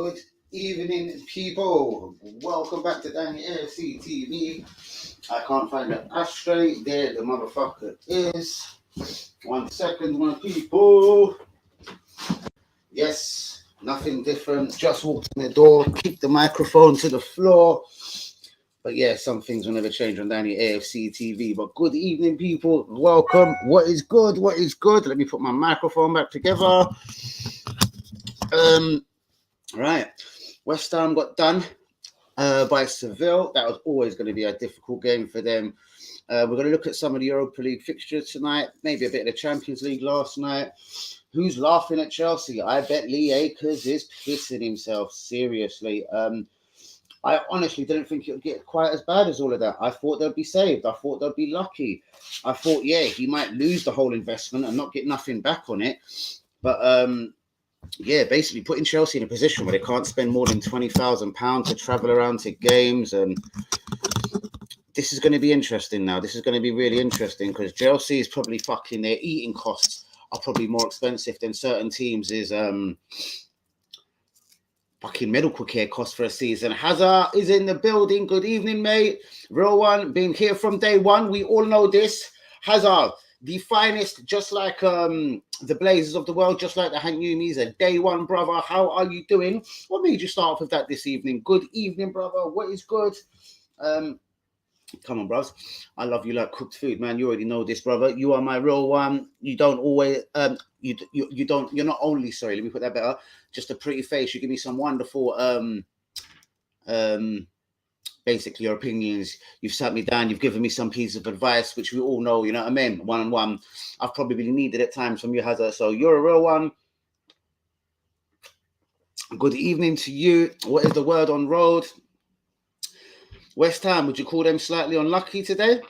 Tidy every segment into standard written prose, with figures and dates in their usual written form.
Good evening, people. Welcome back to Danny AFC TV. I can't find the ashtray. There, the motherfucker is. 1 second, my people. Yes, nothing different. Just walked in the door, kicked the microphone to the floor. But yeah, some things will never change on Danny AFC TV. But good evening, people. Welcome. What is good? What is good? Let me put my microphone back together. Right. West Ham got done by Seville. That was always going to be a difficult game for them. We're going to look at some of the Europa League fixtures tonight, maybe a bit of the Champions League last night. Who's laughing at Chelsea? I bet Lee Akers is pissing himself, seriously. I honestly didn't think it would get quite as bad as all of that. I thought they'd be saved. I thought they'd be lucky. I thought, yeah, he might lose the whole investment and not get nothing back on it. But yeah, basically putting Chelsea in a position where they can't spend more than £20,000 to travel around to games. And this is going to be interesting now. This is going to be really interesting because Chelsea is probably fucking, their eating costs are probably more expensive than certain teams is fucking medical care costs for a season. Hazard is in the building. Good evening, mate. Real one, been here from day one. We all know this. Hazard, the finest, just like the Blazers of the world, just like the Hanyumis, a day one, brother. How are you doing? What made you start off with that this evening? Good evening, brother. What is good? Come on, bros. I love you like cooked food, man. You already know this, brother. You are my real one. You don't always, you don't, you're not only, sorry, let me put that better, just a pretty face. You give me some wonderful, basically your opinions. You've sat me down. You've given me some piece of advice, which we all know, you know what I mean? One-on-one. I've probably needed at times from you, Hazard. So you're a real one. Good evening to you. What is the word on road? West Ham, would you call them slightly unlucky today?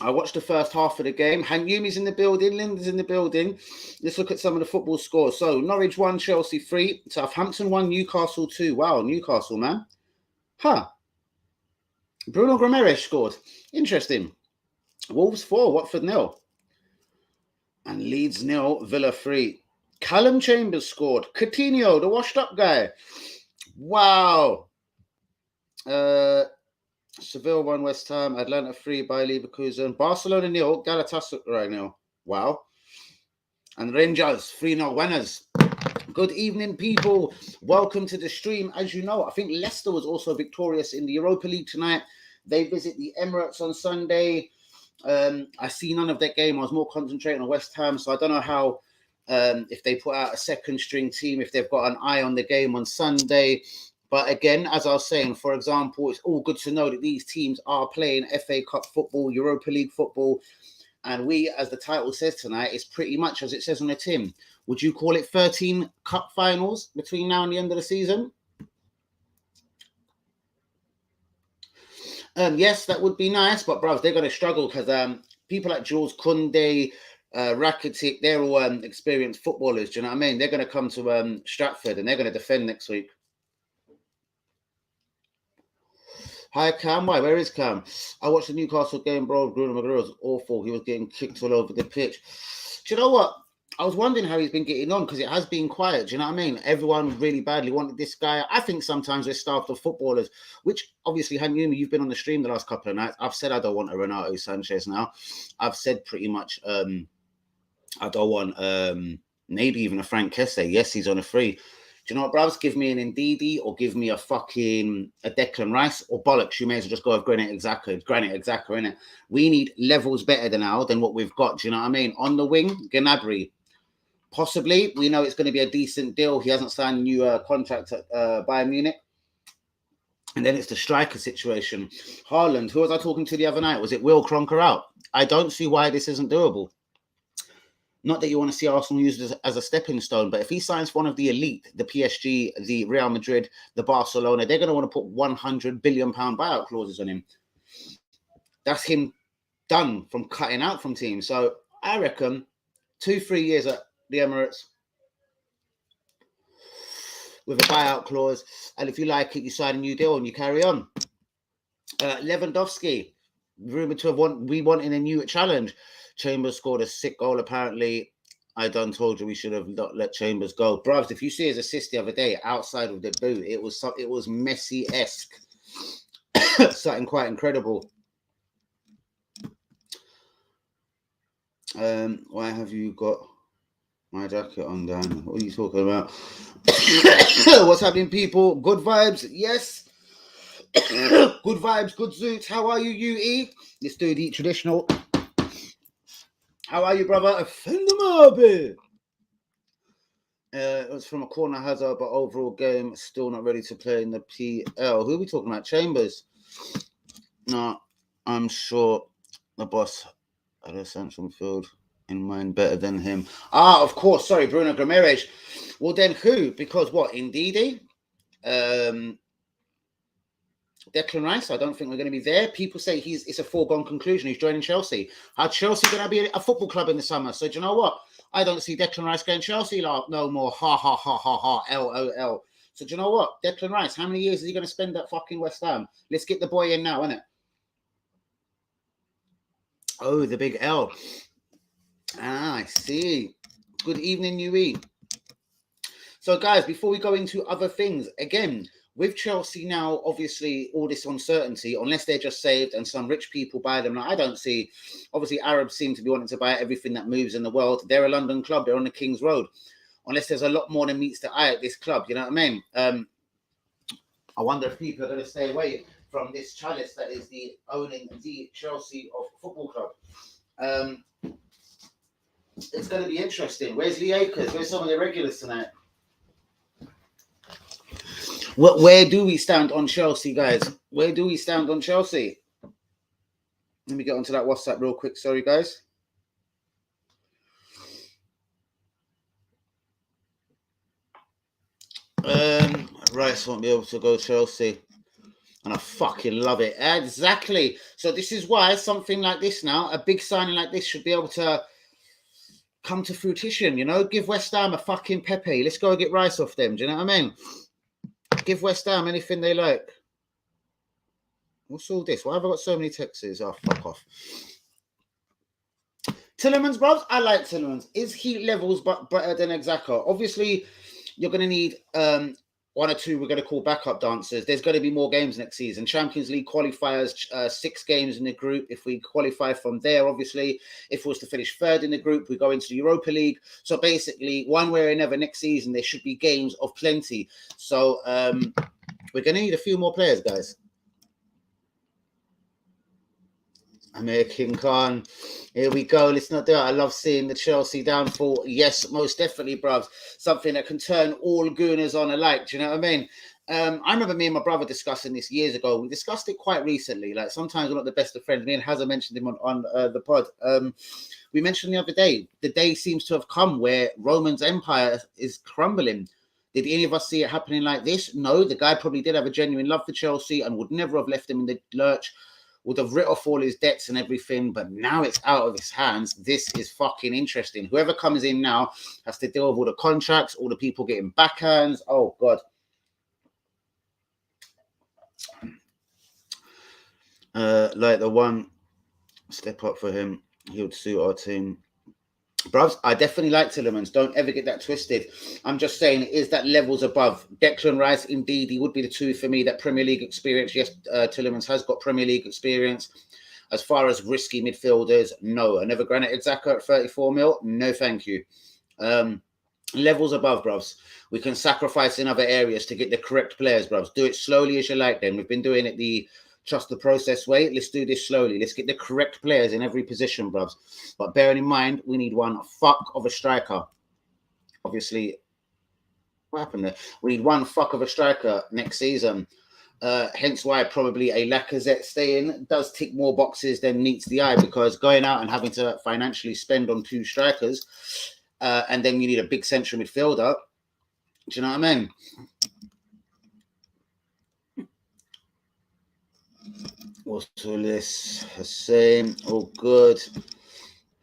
I watched the first half of the game. Hanyumi's in the building. Linda's in the building. Let's look at some of the football scores. So, Norwich 1, Chelsea 3. Southampton 1, Newcastle 2. Wow, Newcastle, man. Huh. Bruno Gomes scored. Interesting. Wolves 4, Watford 0. And Leeds 0, Villa 3. Callum Chambers scored. Coutinho, the washed-up guy. Wow. Seville 1, West Ham, Atlanta 3 by Leverkusen, Barcelona 0, Galatasaray 0. Wow. And Rangers 3-0 winners. Good evening, people. Welcome to the stream. As you know, I think Leicester was also victorious in the Europa League tonight. They visit the Emirates on Sunday. I see none of that game. I was more concentrating on West Ham, so I don't know how, if they put out a second string team, if they've got an eye on the game on Sunday. But again, as I was saying, for example, it's all good to know that these teams are playing FA Cup football, Europa League football. And we, as the title says tonight, is pretty much as it says on the tin. Would you call it 13 cup finals between now and the end of the season? Yes, that would be nice. But, bros, they're going to struggle because people like Jules Koundé, Rakitic, they're all experienced footballers. Do you know what I mean? They're going to come to Stratford and they're going to defend next week. Hi, Cam. Why? Where is Cam? I watched the Newcastle game, bro. Bruno Maguire was awful. He was getting kicked all over the pitch. Do you know what? I was wondering how he's been getting on because it has been quiet. Do you know what I mean? Everyone really badly wanted this guy. I think sometimes we're starved of footballers, which obviously, Hanyumi, you've been on the stream the last couple of nights. I've said I don't want a Renato Sanchez now. I've said pretty much I don't want maybe even a Frank Kesse. Yes, he's on a free. Do you know what, bros? Give me an Ndidi or give me a Declan Rice or bollocks. You may as well just go with Granit Xhaka, innit? We need levels better than what we've got. Do you know what I mean? On the wing, Gnabry. Possibly. We know it's going to be a decent deal. He hasn't signed a new contract at Bayern Munich. And then it's the striker situation. Haaland, who was I talking to the other night? Was it Will Cronker out? I don't see why this isn't doable. Not that you want to see Arsenal use it as a stepping stone, but if he signs one of the elite, the PSG, the Real Madrid, the Barcelona, they're going to want to put £100 billion buyout clauses on him. That's him done from cutting out from teams. So I reckon 2-3 years at the Emirates with a buyout clause. And if you like it, you sign a new deal and you carry on. Lewandowski, rumored to have we wanting a new challenge. Chambers scored a sick goal, apparently. I done told you we should have not let Chambers go. Bruvs, if you see his assist the other day outside of the boot, it was Messi-esque. Something quite incredible. Why have you got my jacket on, Dan? What are you talking about? What's happening, people? Good vibes, yes. Good vibes, good zoots. How are you, UE? Let's do the traditional. How are you, brother? Offend them up. It was from a corner Hazard, but overall game still not ready to play in the PL. Who are we talking about? Chambers? No, I'm sure the boss at a central midfield in mind better than him. Ah, of course. Sorry, Bruno Guimaraes. Well, then who? Because what? Ndidi? Declan Rice, I don't think we're going to be there. People say it's a foregone conclusion. He's joining Chelsea. Are Chelsea going to be a football club in the summer? So do you know what? I don't see Declan Rice going Chelsea no more. Ha, ha, ha, ha, ha, LOL. So do you know what? Declan Rice, how many years is he going to spend at fucking West Ham? Let's get the boy in now, innit? Oh, the big L. Ah, I see. Good evening, UE. So, guys, before we go into other things, again, with Chelsea now, obviously, all this uncertainty, unless they're just saved and some rich people buy them. Now, I don't see, obviously, Arabs seem to be wanting to buy everything that moves in the world. They're a London club. They're on the King's Road. Unless there's a lot more than meets the eye at this club. You know what I mean? I wonder if people are going to stay away from this chalice that is the owning the Chelsea of Football Club. It's going to be interesting. Where's Lee Akers? Where's some of the regulars tonight? Where do we stand on Chelsea, guys? Where do we stand on Chelsea? Let me get onto that WhatsApp real quick. Sorry, guys. Rice won't be able to go Chelsea. And I fucking love it. Exactly. So this is why something like this now, a big signing like this should be able to come to fruition, you know? Give West Ham a fucking Pepe. Let's go get Rice off them. Do you know what I mean? Give West Ham anything they like. What's all this? Why have I got so many texts? Oh, fuck off. Tielemans, bros. I like Tielemans. Is he levels but better than Xhaka? Obviously, you're going to need one or two we're going to call backup dancers. There's going to be more games next season. Champions League qualifiers, 6 games in the group. If we qualify from there, obviously, if we was to finish third in the group, we go into the Europa League. So basically, one way or another, next season, there should be games of plenty. So we're going to need a few more players, guys. Amir King Khan. Here we go. Let's not do it. I love seeing the Chelsea downfall. Yes, most definitely, bruv. Something that can turn all Gooners on alike. Do you know what I mean? I remember me and my brother discussing this years ago. We discussed it quite recently. Like sometimes we're not the best of friends. Me and Hazza mentioned him on the pod. We mentioned the other day, the day seems to have come where Roman's empire is crumbling. Did any of us see it happening like this? No, the guy probably did have a genuine love for Chelsea and would never have left him in the lurch. Would have written off all his debts and everything, but now it's out of his hands. This is fucking interesting. Whoever comes in now has to deal with all the contracts, all the people getting backhands. Oh, God. Like the one step up for him, he would suit our team. Bruvs, I definitely like Tielemans. Don't ever get that twisted. I'm just saying, is that levels above? Declan Rice, indeed, he would be the two for me. That Premier League experience. Yes, Tielemans has got Premier League experience. As far as risky midfielders, no. Another Granit Xhaka at 34 mil? No, thank you. Levels above, bruvs. We can sacrifice in other areas to get the correct players, bruvs. Do it slowly as you like then. We've been doing it the trust the process way. Let's do this slowly. Let's get the correct players in every position, bruvs. But bearing in mind, we need one fuck of a striker. Obviously, what happened there? We need one fuck of a striker next season. Hence why probably a Lacazette staying does tick more boxes than meets the eye, because going out and having to financially spend on 2 strikers, and then you need a big central midfielder. Do you know what I mean? What's all this? Hussein, all good.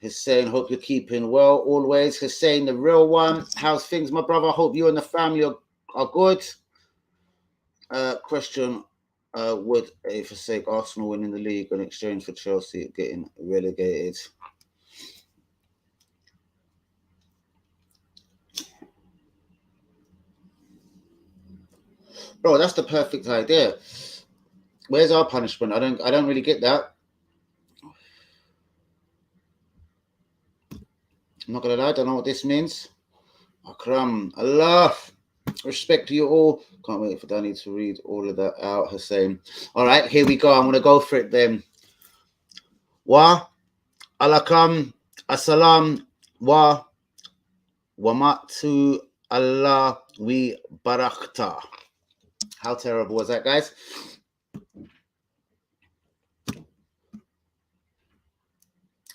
Hussein, hope you're keeping well always. Hussein, the real one. How's things, my brother? Hope you and the family are good. Question, would a forsake Arsenal winning the league in exchange for Chelsea getting relegated? Bro, that's the perfect idea. Where's our punishment? I don't really get that. I'm not gonna lie, I don't know what this means. Akram, Allah, respect to you all. Can't wait for Danny to read all of that out. Hussein. All right, here we go. I'm gonna go for it then. Wa alakam assalam wa wamatu Allah we barakta. How terrible was that, guys?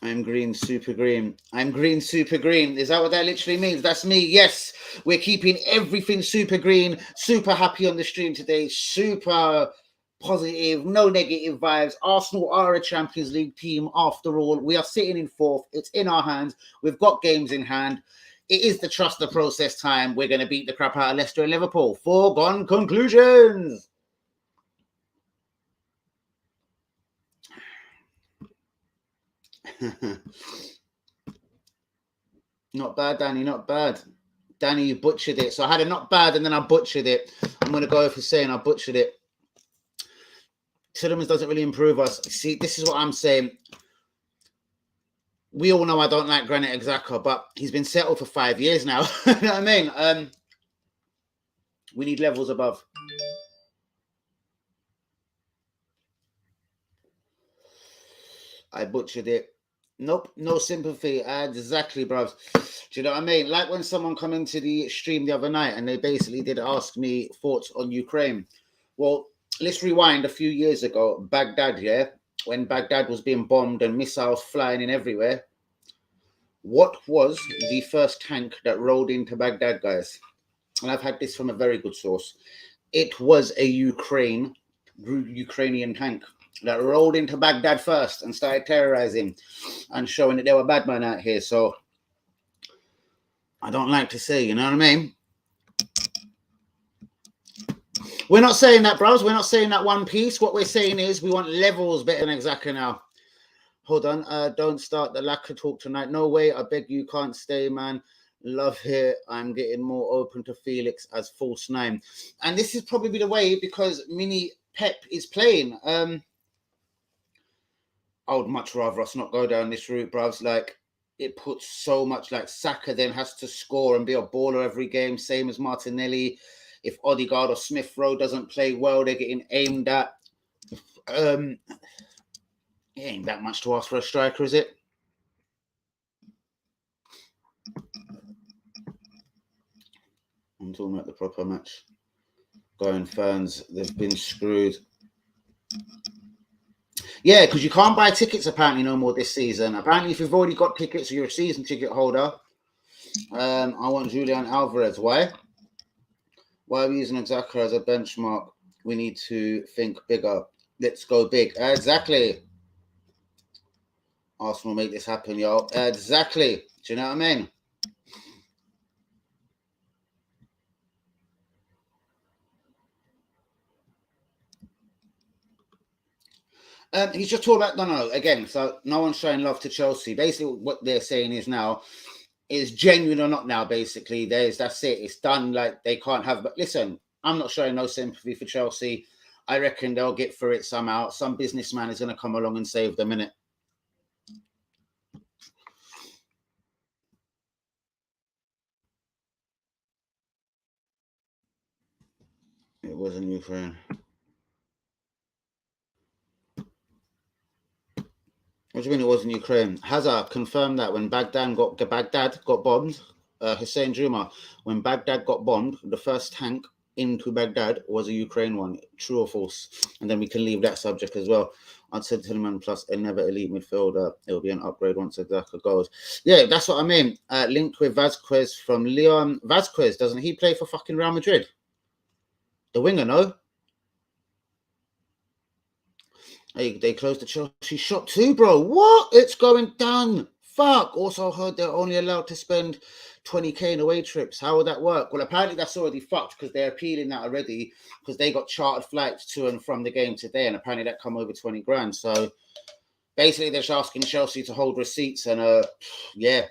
I'm green, super green. I'm green, super green. Is that what that literally means? That's me. Yes, we're keeping everything super green, super happy on the stream today, super positive, no negative vibes. Arsenal are a Champions League team after all. We are sitting in fourth. It's in our hands. We've got games in hand. It is the trust the process time. We're going to beat the crap out of Leicester and Liverpool. Foregone conclusions. Not bad, Danny. Not bad. Danny, you butchered it. So I had a not bad and then I butchered it. I'm going to go for saying I butchered it. Tielemans doesn't really improve us. See, this is what I'm saying. We all know I don't like Granit Xhaka, but he's been settled for 5 years now. You know what I mean? We need levels above. I butchered it. Nope, no sympathy. Exactly, bros. Do you know what I mean? Like when someone come into the stream the other night and they basically did ask me thoughts on Ukraine. Well, let's rewind a few years ago. Baghdad, yeah? When Baghdad was being bombed and missiles flying in everywhere. What was the first tank that rolled into Baghdad, guys? And I've had this from a very good source. It was a Ukrainian tank that rolled into Baghdad first and started terrorizing and showing that they were bad men out here. So I don't like to say, you know what I mean? We're not saying that, bros. We're not saying that one piece. What we're saying is we want levels better than Xhaka now. Hold on. Don't start the lacquer talk tonight. No way. I beg you can't stay, man. Love here. I'm getting more open to Felix as false nine. And this is probably the way because Mini Pep is playing. I would much rather us not go down this route, bros. Like, it puts so much, like, Saka then has to score and be a baller every game, same as Martinelli. If Odegaard or Smith Rowe doesn't play well, they're getting aimed at. It ain't that much to ask for a striker, is it? I'm talking about the proper match. Going fans, they've been screwed. Yeah, because you can't buy tickets apparently no more this season. Apparently, if you've already got tickets or you're a season ticket holder, I want Julian Alvarez. Why? Why are we using Xhaka as a benchmark? We need to think bigger. Let's go big. Exactly. Arsenal make this happen, yo. Exactly. Do you know what I mean? He's just talking about no. Again, so no one's showing love to Chelsea. Basically, what they're saying is now is genuine or not. Now, basically, that's it. It's done. Like they can't have. But listen, I'm not showing no sympathy for Chelsea. I reckon they'll get through it somehow. Some businessman is going to come along and save them, innit? It wasn't Ukraine. What do you mean it wasn't Ukraine? Hazard confirmed that when Baghdad got bombed, Hussein Juma, when Baghdad got bombed, the first tank into Baghdad was a Ukraine one. True or false? And then we can leave that subject as well. I'd said Tielemans plus a never elite midfielder. It will be an upgrade once Xhaka goes. Yeah, that's what I mean. Linked with Vazquez from Leon. Vazquez, doesn't he play for fucking Real Madrid? The winger, no? They closed the Chelsea shop too, bro. What? It's going down. Fuck. Also heard they're only allowed to spend 20k in away trips. How would that work? Well, apparently that's already fucked because they're appealing that already because they got chartered flights to and from the game today, and apparently that come over 20 grand. So basically, they're just asking Chelsea to hold receipts, and yeah,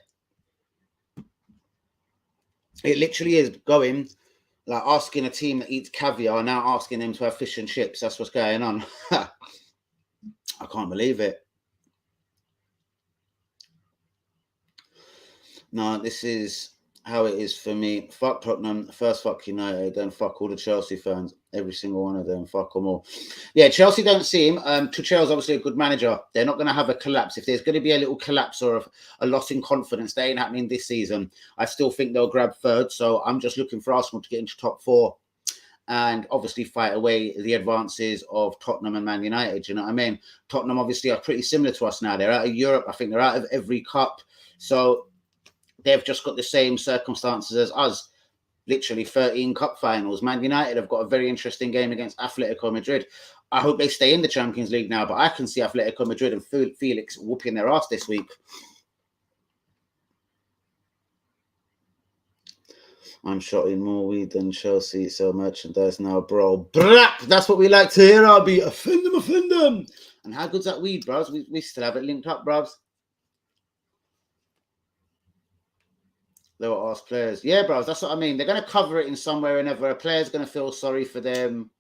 it literally is going Like asking a team that eats caviar, now asking them to have fish and chips. That's what's going on. I can't believe it. No, this is how it is for me. Fuck Tottenham, first fuck United, then fuck all the Chelsea fans. Every single one of them. Fuck them all. Yeah, Chelsea don't see him. Tuchel's obviously a good manager. They're not going to have a collapse. If there's going to be a little collapse or a loss in confidence, that ain't happening this season. I still think they'll grab third. So I'm just looking for Arsenal to get into top four and obviously fight away the advances of Tottenham and Man United. You know what I mean? Tottenham obviously are pretty similar to us now. They're out of Europe. I think they're out of every cup. So they've just got the same circumstances as us. Literally 13 cup finals. Man United have got a very interesting game against Atletico Madrid. I hope they stay in the Champions League now, but I can see Atletico Madrid and Felix whooping their ass this week. I'm shotting more weed than Chelsea sell merchandise now, bro. Brap! That's what we like to hear, RB. Offend them. And how good's that weed, bros? We still have it linked up, bros. They will ask players. Yeah, bros, that's what I mean. They're going to cover it in somewhere whenever a player's going to feel sorry for them.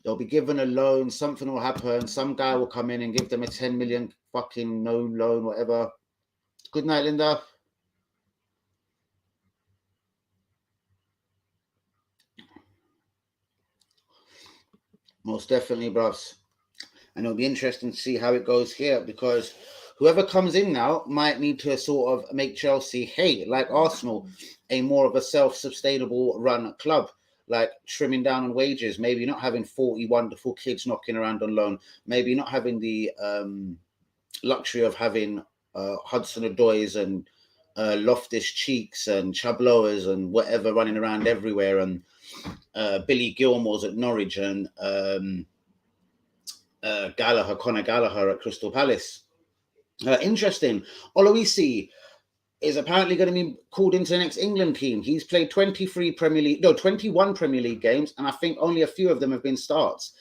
They'll be given a loan. Something will happen. Some guy will come in and give them a 10 million fucking no loan, whatever. Good night, Linda. Most definitely, bros. And it'll be interesting to see how it goes here because whoever comes in now might need to sort of make Chelsea, hey, like Arsenal, a more of a self-sustainable run club, like trimming down on wages, maybe not having 40 wonderful kids knocking around on loan, maybe not having the luxury of having Hudson-Odois and Loftus-Cheeks and Chabloas and whatever running around everywhere and Billy Gilmore's at Norwich and Conor Gallagher at Crystal Palace. Interesting. Oloisi is apparently going to be called into the next England team. He's played 21 Premier League games, and I think only a few of them have been starts.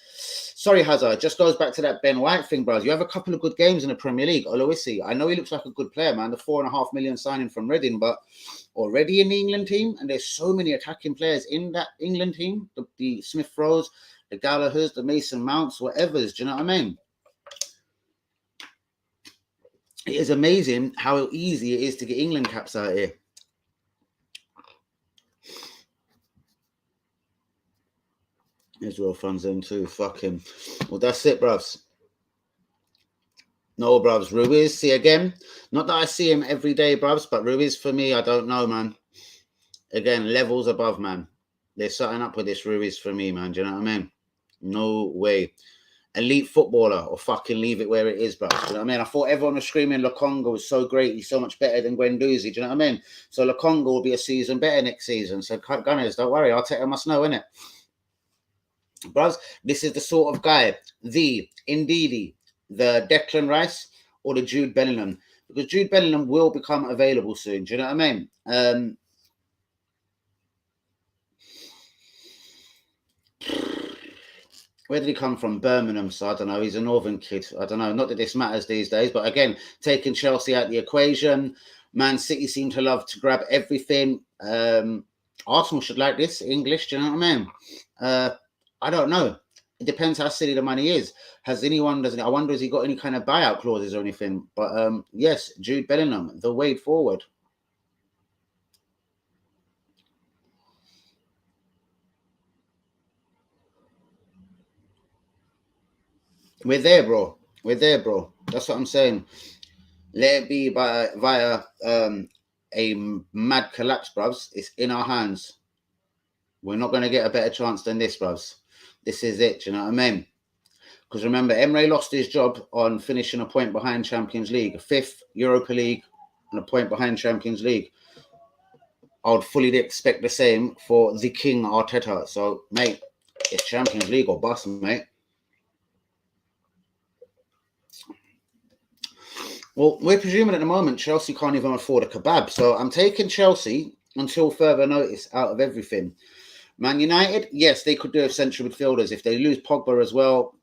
Sorry, Hazard. Just goes back to that Ben White thing, bros. You have a couple of good games in the Premier League. Oloisi, I know he looks like a good player, man. The $4.5 million signing from Reading, but already in the England team, and there's so many attacking players in that England team. The Smith Rowes, the Gallaghers, the Mason Mounts, whatever's. Do you know what I mean? It is amazing how easy it is to get England caps out here. Israel funds them too. Fuck him. Well, that's it, bruvs. No, bruvs. Ruiz, see again. Not that I see him every day, bruvs, but Ruiz for me, I don't know, man. Again, levels above, man. They're setting up with this Ruiz for me, man. Do you know what I mean? No way. Elite footballer or fucking leave it where it is, bro. Do you know what I mean? I thought everyone was screaming Lokonga was so great. He's so much better than Guendouzi. Do you know what I mean? So Lokonga will be a season better next season. So Gunners, don't worry. Arteta must know, innit? Bros, this is the sort of guy, the Ndidi, the Declan Rice, or the Jude Bellingham. Because Jude Bellingham will become available soon. Do you know what I mean? Where did he come from? Birmingham, so I don't know. He's a northern kid. I don't know. Not that this matters these days, but again, taking Chelsea out the equation. Man City seem to love to grab everything. Arsenal should like this. English, do you know what I mean? I don't know. It depends how silly the money is. I wonder, has he got any kind of buyout clauses or anything? But yes, Jude Bellingham, the way forward. We're there, bro. We're there, bro. That's what I'm saying. Let it be via a mad collapse, bruvs. It's in our hands. We're not going to get a better chance than this, bruvs. This is it. Do you know what I mean? Because remember, Emre lost his job on finishing a point behind Champions League, 5th Europa League, and a point behind Champions League. I would fully expect the same for the King Arteta. So, mate, it's Champions League or bust, mate. Well, we're presuming at the moment Chelsea can't even afford a kebab. So I'm taking Chelsea until further notice out of everything. Man United, yes, they could do have central midfielders. If they lose Pogba as well,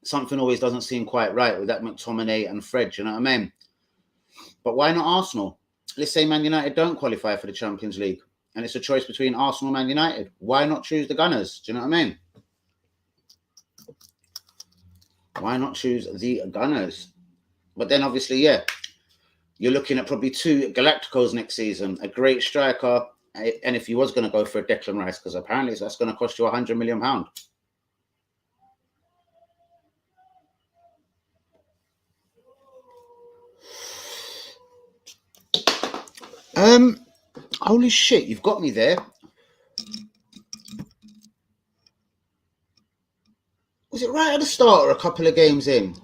something always doesn't seem quite right with that McTominay and Fred. You know what I mean? But why not Arsenal? let's say Man United don't qualify for the Champions League, and it's a choice between Arsenal and Man United. Why not choose the Gunners? Do you know what I mean? Why not choose the Gunners? But then obviously, yeah, you're looking at probably 2 Galacticos next season, a great striker, and if you was going to go for a Declan Rice, because apparently that's going to cost you £100 million. Holy shit, you've got me there. Was it right at the start or a couple of games in?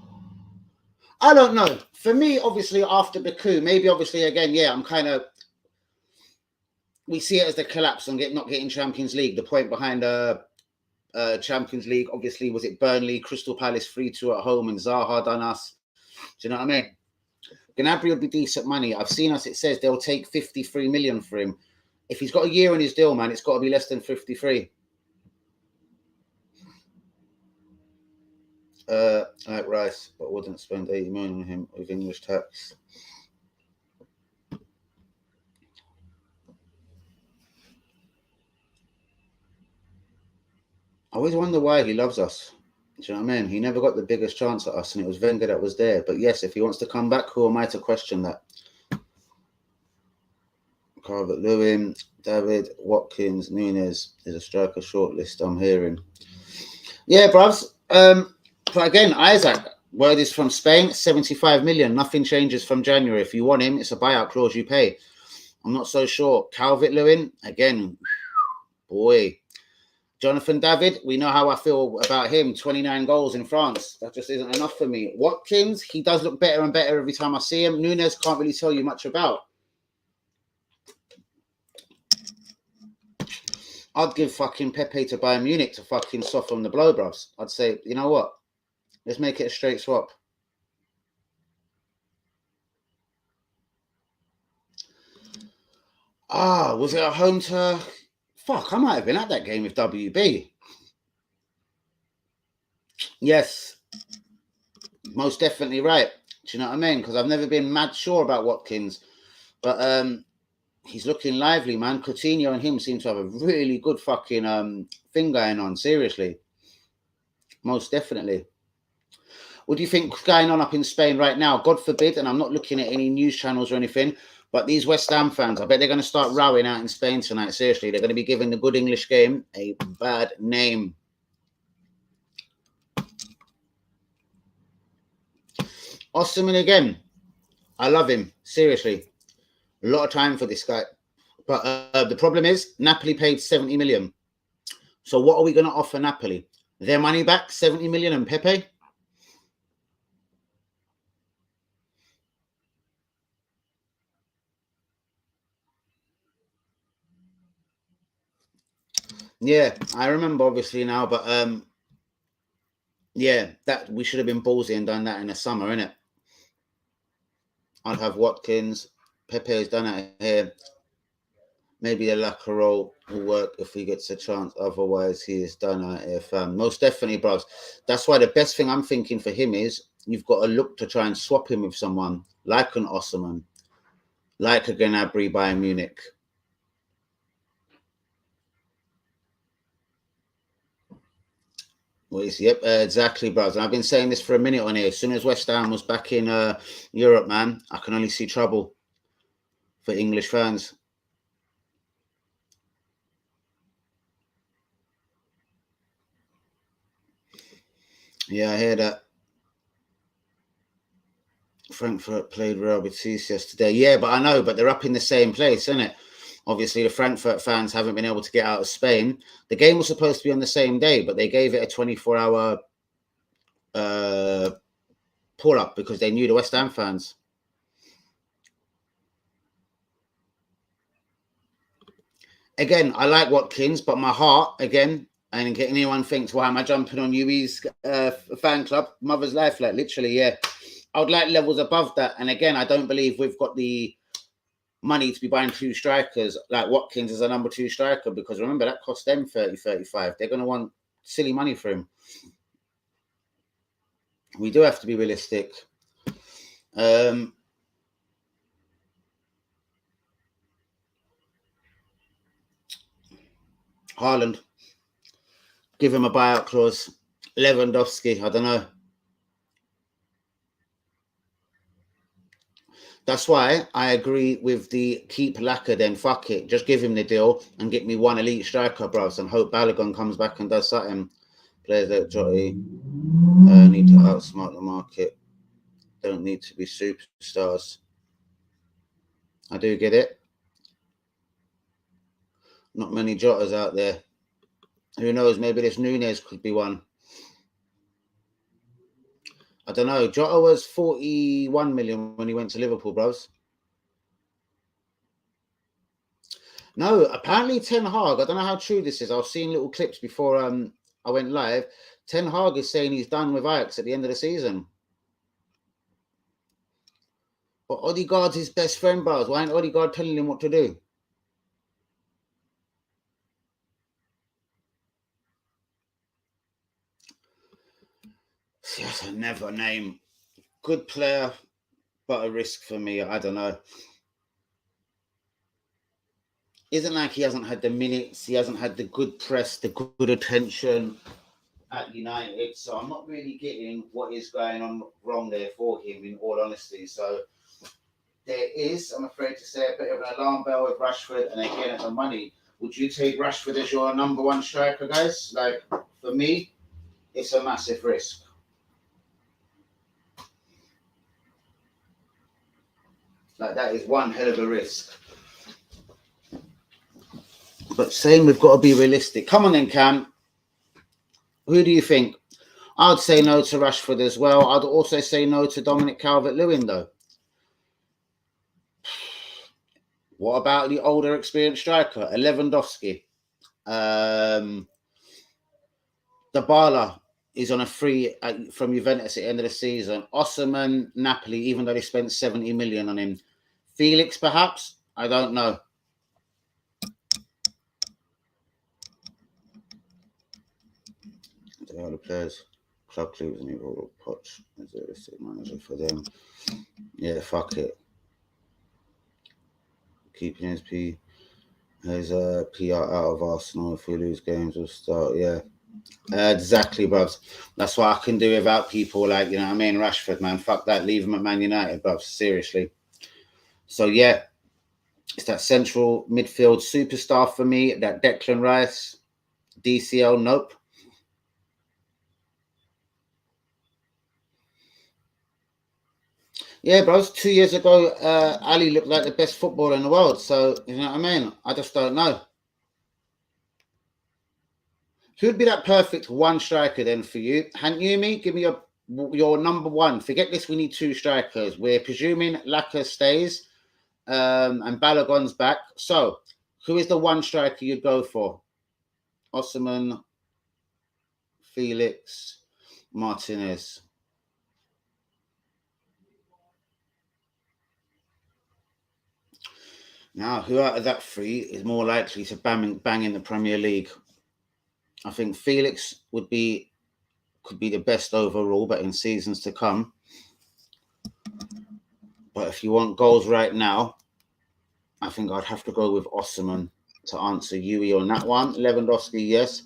I don't know. For me, obviously, after Baku, maybe obviously again, yeah, I'm kind of. We see it as the collapse on not getting Champions League. The point behind Champions League, obviously, was it Burnley, Crystal Palace 3-2 at home, and Zaha done us. Do you know what I mean? Gnabry would be decent money. I've seen us. It says they'll take 53 million for him. If he's got a year in his deal, man, it's got to be less than 53. Like Rice, but wouldn't spend 80 million on him with English tax. I always wonder why he loves us. Do you know what I mean? He never got the biggest chance at us, and it was Wenger that was there. But yes, if he wants to come back, who am I to question that? Calvert-Lewin, David, Watkins, Nunes is a striker shortlist I'm hearing. Yeah, bruvs. But again, Isaac, word is from Spain, 75 million. Nothing changes from January. If you want him, it's a buyout clause you pay. I'm not so sure. Calvert-Lewin, again, boy. Jonathan David, we know how I feel about him. 29 goals in France. That just isn't enough for me. Watkins, he does look better and better every time I see him. Nunes can't really tell you much about. I'd give fucking Pepe to Bayern Munich to fucking soften the blow, bros. I'd say, you know what? Let's make it a straight swap. Was it a home to... Fuck, I might have been at that game with WB. Yes. Most definitely right. Do you know what I mean? Because I've never been mad sure about Watkins. But he's looking lively, man. Coutinho and him seem to have a really good fucking thing going on. Seriously. Most definitely. What do you think going on up in Spain right now? God forbid, and I'm not looking at any news channels or anything, but these West Ham fans, I bet they're going to start rowing out in Spain tonight. Seriously, they're going to be giving the good English game a bad name. Osimhen again. I love him. Seriously. A lot of time for this guy. But the problem is, Napoli paid 70 million. So what are we going to offer Napoli? Their money back, 70 million, and Pepe? Yeah, I remember obviously now, but yeah, that we should have been ballsy and done that in the summer, innit? I'd have Watkins. Pepe has done it here. Maybe the Lacaro will work if he gets a chance. Otherwise, he is done out here, fam. Most definitely, bros. That's why the best thing I'm thinking for him is you've got to look to try and swap him with someone like an Osimhen, like a Gnabry by Munich. Yep, exactly, bros. And I've been saying this for a minute on here. As soon as West Ham was back in Europe, man, I can only see trouble for English fans. Yeah, I hear that. Frankfurt played Real Betis yesterday. Yeah, but I know, but they're up in the same place, isn't it? Obviously, the Frankfurt fans haven't been able to get out of Spain. The game was supposed to be on the same day, but they gave it a 24-hour pull up because they knew the West Ham fans. Again, I like Watkins, but my heart, again, and getting anyone thinks, why am I jumping on UE's fan club? Mother's life, like literally, yeah. I would like levels above that. And again, I don't believe we've got the money to be buying 2 strikers like Watkins as a number 2 striker, because remember that cost them 30, 35. They're going to want silly money for him. We do have to be realistic. Haaland. Give him a buyout clause. Lewandowski, I don't know. That's why I agree with the keep Laka, then fuck it. Just give him the deal and get me one elite striker, bros, and hope Balogun comes back and does something. Players like Jotty need to outsmart the market. Don't need to be superstars. I do get it. Not many Jotters out there. Who knows? Maybe this Nunez could be one. I don't know. Jota was 41 million when he went to Liverpool, bros. No, apparently Ten Hag, I don't know how true this is. I was seeing little clips before I went live. Ten Hag is saying he's done with Ajax at the end of the season. But Odegaard's his best friend, bros. Why ain't Odegaard telling him what to do? Yes, I never name. Good player, but a risk for me. I don't know. Isn't like he hasn't had the minutes, he hasn't had the good press, the good attention at United. So I'm not really getting what is going on wrong there for him, in all honesty. So there is, I'm afraid to say, a bit of an alarm bell with Rashford. And again, at the money, would you take Rashford as your number one striker, guys? Like, for me, it's a massive risk. Like, that is one hell of a risk. But saying we've got to be realistic. Come on then, Cam. Who do you think? I'd say no to Rashford as well. I'd also say no to Dominic Calvert-Lewin, though. What about the older, experienced striker, Lewandowski? Dybala is on a free from Juventus at the end of the season. Osimhen, Napoli, even though they spent 70 million on him. Felix, perhaps? I don't know. The other players, club clues, and Euro Poch as a realistic manager for them. Yeah, fuck it. Keeping his PR out of Arsenal. If we lose games, we'll start. Yeah. Exactly, bruvs. That's what I can do without people like, you know what I mean? Rashford, man. Fuck that. Leave him at Man United, bruvs. Seriously. So, yeah. It's that central midfield superstar for me. That Declan Rice. DCL, nope. Yeah, bros. 2 years ago, Ali looked like the best footballer in the world. So, you know what I mean? I just don't know. Who'd be that perfect one striker then for you? Hanyumi, give me your number one. Forget this, we need two strikers. We're presuming Laka stays and Balogun's back. So, who is the one striker you'd go for? Osimhen, Felix, Martinez. Now, who out of that three is more likely to bang in the Premier League? I think Felix could be the best overall, but in seasons to come. But if you want goals right now, I think I'd have to go with Osimhen to answer Yui on that one. Lewandowski, yes,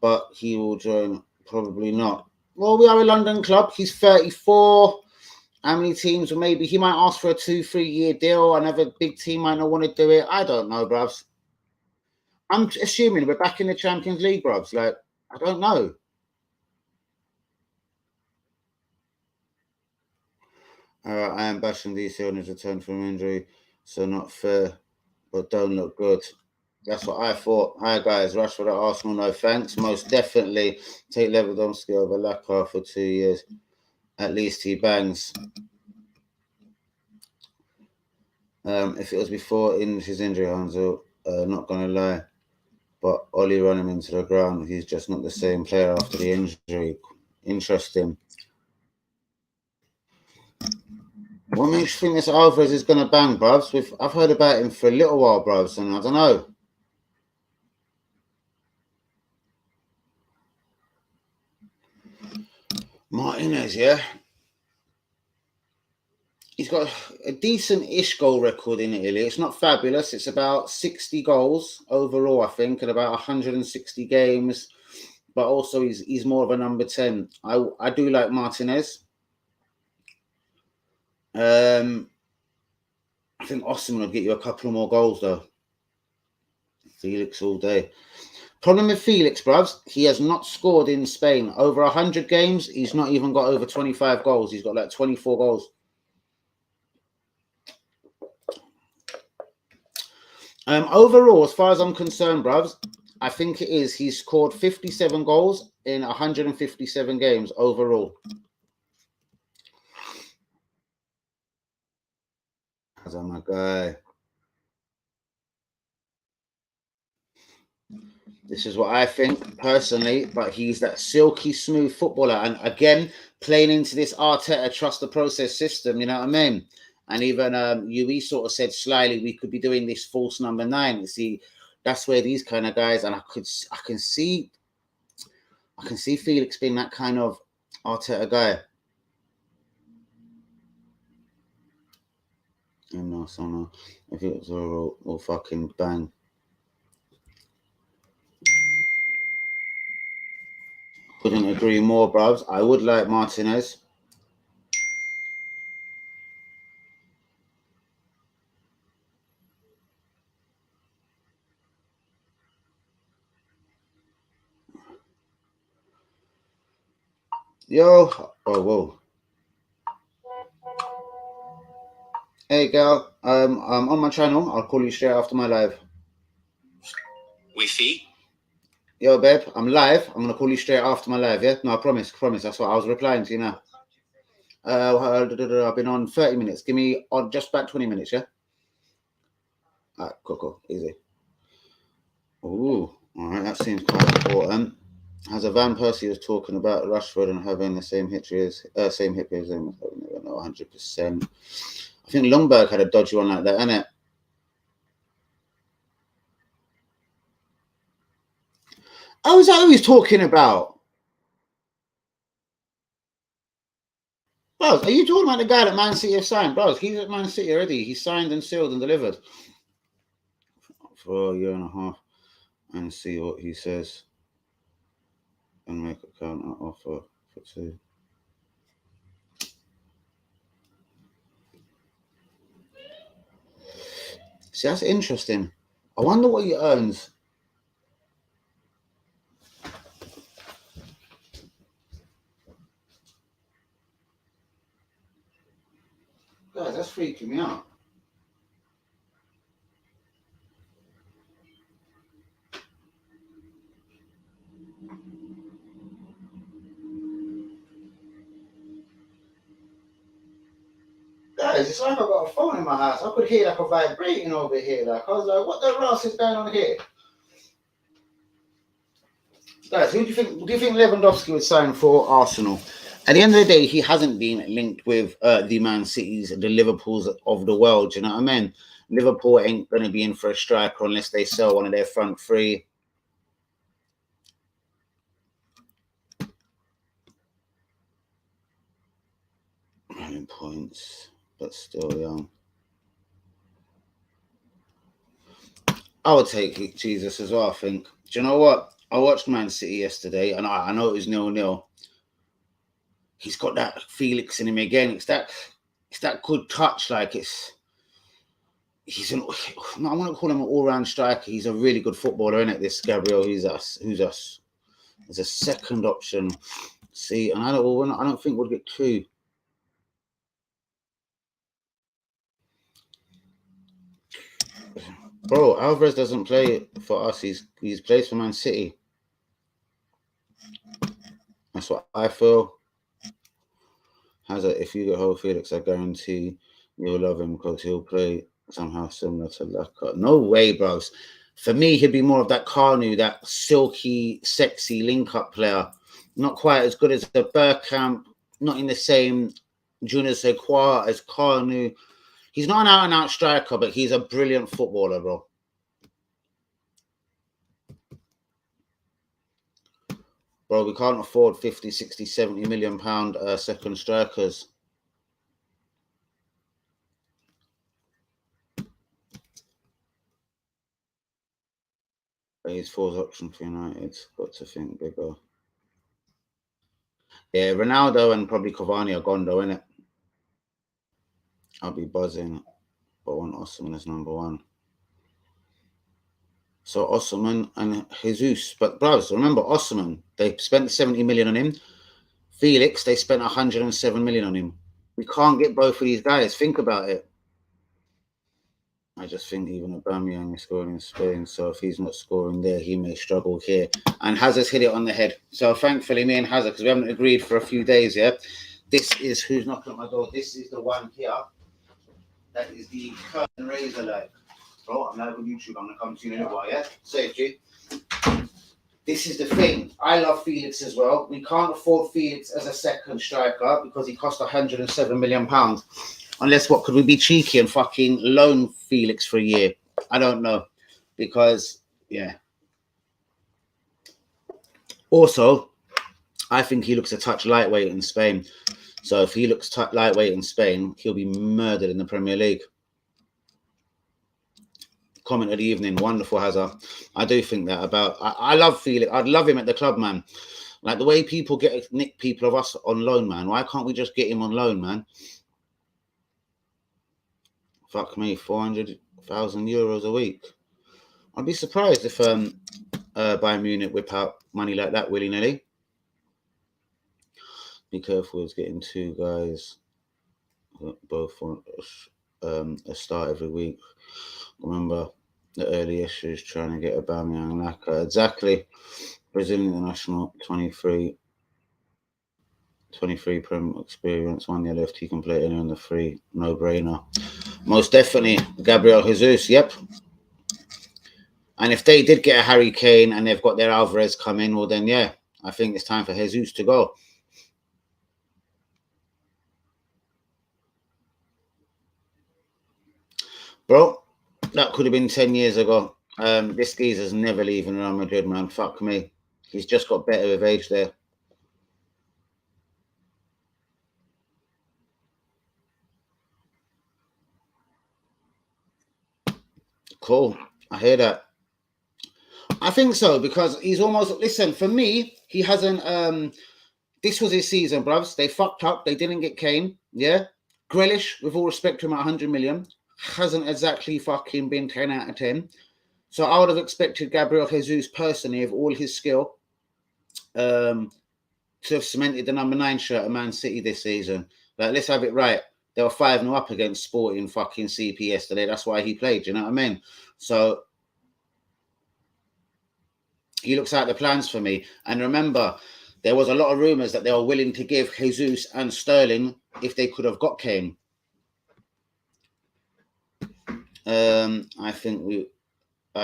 but he will join, probably not. Well, we are a London club. He's 34. How many teams? Or maybe he might ask for a 2-3 year deal. Another big team might not want to do it. I don't know, bruvs. I'm assuming we're back in the Champions League, bruvs. Like, I don't know. I am bashing DC on his return from injury, so not fair, but don't look good. That's what I thought. Hi guys, Rashford at Arsenal, no thanks. Most definitely take Lewandowski over Laka for 2 years. At least he bangs. If it was before in his injury, Hanzo, not gonna lie, but Ollie run him into the ground. He's just not the same player after the injury. Interesting. What makes you think this Alvarez is gonna bang, bruvs? I've heard about him for a little while, bruvs, and I don't know. Martinez, yeah. He's got a decent-ish goal record in Italy. It's not fabulous. It's about 60 goals overall, I think, and about 160 games. But also, he's more of a number 10. I do like Martinez. I think Osimhen will get you a couple more goals, though. Felix all day. Problem with Felix, bruvs, he has not scored in Spain. Over 100 games, he's not even got over 25 goals. He's got like 24 goals. Overall, as far as I'm concerned, bruvs, I think it is. He's scored 57 goals in 157 games overall. Oh my guy. This is what I think personally, but he's that silky smooth footballer. And again, playing into this Arteta trust the process system, you know what I mean? And even UE sort of said slyly, we could be doing this false number 9. You see, that's where these kind of guys, and I can see Felix being that kind of Arteta guy. No, so no. If it was all fucking bang. Couldn't agree more, bruvs. I would like Martinez. Yo, oh whoa. Hey girl, I'm on my channel. I'll call you straight after my live. Wi-Fi. Yo, babe, I'm live. I'm gonna call you straight after my live. Yeah, no, I promise. That's what I was replying to you now. I've been on 30 minutes. Give me on just about 20 minutes. Yeah. All right, cool, easy. Ooh, all right, that seems quite important. As a Van Persie was talking about Rashford and having the same hip as him, 100%. I think Lundberg had a dodgy one like that, innit? Oh, is that who he's talking about? Bros, are you talking about the guy that Man City have signed? Bros, he's at Man City already. He's signed and sealed and delivered for a year and a half, and see what he says and make a counter offer for 2. See, that's interesting. I wonder what he earns. Guys, that's freaking me out. Guys, it's like I've got a phone in my house. I could hear like a vibrating over here. Like I was like, what the ass is going on here? Guys, who do you think? Do you think Lewandowski would sign for Arsenal? At the end of the day, he hasn't been linked with the Man Cities, the Liverpools of the world. You know what I mean? Liverpool ain't going to be in for a striker unless they sell one of their front 3. 9 points, but still young. I would take Jesus as well, I think. Do you know what? I watched Man City yesterday, and I know it was 0-0. He's got that Felix in him again. It's that good touch. Like he's an. I want to call him an all-round striker. He's a really good footballer, isn't it? This Gabriel Jesus. There's a second option. See, and I don't think we'll get 2. Bro, Alvarez doesn't play for us. He's plays for Man City. That's what I feel. If you get hold of Felix, I guarantee you'll love him because he'll play somehow similar to Laka. No way, bros. For me, he'd be more of that Carnu, that silky, sexy link-up player. Not quite as good as the Bergkamp, not in the same je ne sais quoi as Carnu. He's not an out-and-out striker, but he's a brilliant footballer, bro. Bro, we can't afford 50, 60, 70 million pound second strikers. He's Four's option for United. Got to think bigger. Yeah, Ronaldo and probably Cavani are gone though, innit? I'll be buzzing. But I want Osimhen as number one. So Osimhen and Jesus. But bros, remember Osimhen, they spent 70 million on him. Felix, they spent 107 million on him. We can't get both of these guys. Think about it. I just think even Aubameyang is scoring in Spain, so if he's not scoring there, he may struggle here. And Hazard's hit it on the head. So thankfully, me and Hazard, because we haven't agreed for a few days yet, this is who's knocking at my door. This is the one here. That is the curtain raiser like. Bro, I'm live on YouTube. I'm going to come to you in a little while, yeah? Safety. This is the thing. I love Felix as well. We can't afford Felix as a second striker because he cost £107 million. Unless, what, could we be cheeky and fucking loan Felix for a year? I don't know. Because, yeah. Also, I think he looks a touch lightweight in Spain. So if he looks lightweight in Spain, he'll be murdered in the Premier League. Comment of the evening. Wonderful, Hazard. I do think that about... I love Felix. I'd love him at the club, man. Like the way people nick people of us on loan, man. Why can't we just get him on loan, man? Fuck me, 400,000 euros a week. I'd be surprised if Bayern Munich whip out money like that willy-nilly. Be careful, it's getting two guys both want a start every week. Remember the early issues trying to get Aubameyang and Laka. Exactly. Brazilian international, 23 Prem experience, 1 year left. He can play anywhere in the free, no brainer. Most definitely, Gabriel Jesus. Yep. And if they did get a Harry Kane and they've got their Alvarez come in, well then yeah, I think it's time for Jesus to go. Bro, that could have been 10 years ago. This geezer's never leaving Real Madrid, man. Fuck me. He's just got better with age there. Cool. I hear that. I think so, because he's almost... Listen, for me, he hasn't... this was his season, bruvs. They fucked up. They didn't get Kane. Yeah? Grealish, with all respect to him, at 100 million, hasn't exactly fucking been 10 out of 10. So I would have expected Gabriel Jesus, personally, of all his skill, to have cemented the number 9 shirt at Man City this season. Like, let's have it right. They were 5-0 up against Sporting fucking CP yesterday. That's why he played, you know what I mean? So he looks out the plans for me. And remember, there was a lot of rumours that they were willing to give Jesus and Sterling if they could have got Kane. I